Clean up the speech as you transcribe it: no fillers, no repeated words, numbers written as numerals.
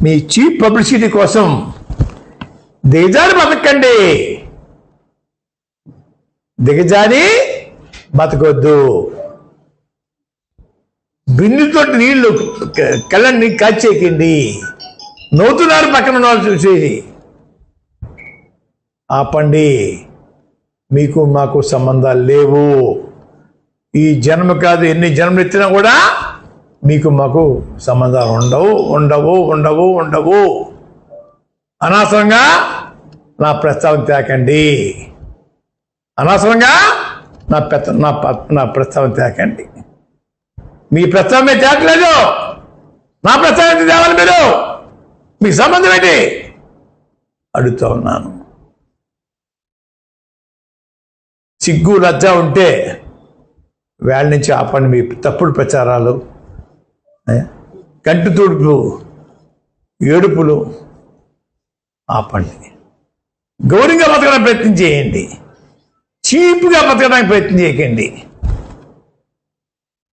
మీ cheap publicity కోసం దిగజారి బతకండి, దిగజారి బతకొద్దు. బిందుతో నీళ్లు కళ్ళని కాచేయకండి. నవ్వుతున్నారు పక్కన వాళ్ళు చూసి. ఆపండి. మీకు మాకు సంబంధాలు లేవు. ఈ జన్మ కాదు, ఎన్ని జన్మలు ఎత్తినా కూడా మీకు మాకు సంబంధాలు ఉండవు ఉండవు ఉండవు ఉండవు. అనవసరంగా నా ప్రస్తావన తేకండి. అనవసరంగా నా ప్రస్తావన తేకండి. మీ ప్రస్తావన మీద తేకలేదు, నా ప్రస్తావన తేవాలి. మీరు మీ సంబంధం ఏంటి అడుగుతూ ఉన్నాను. సిగ్గు లజ్జ ఉంటే వేళ నుంచి ఆపండి మీ తప్పుడు ప్రచారాలు, కంటి తుడుపులు, ఏడుపులు ఆపండి. గౌరవంగా బతకడానికి ప్రయత్నం చేయండి, చీప్గా బతకడానికి ప్రయత్నం చేయకండి.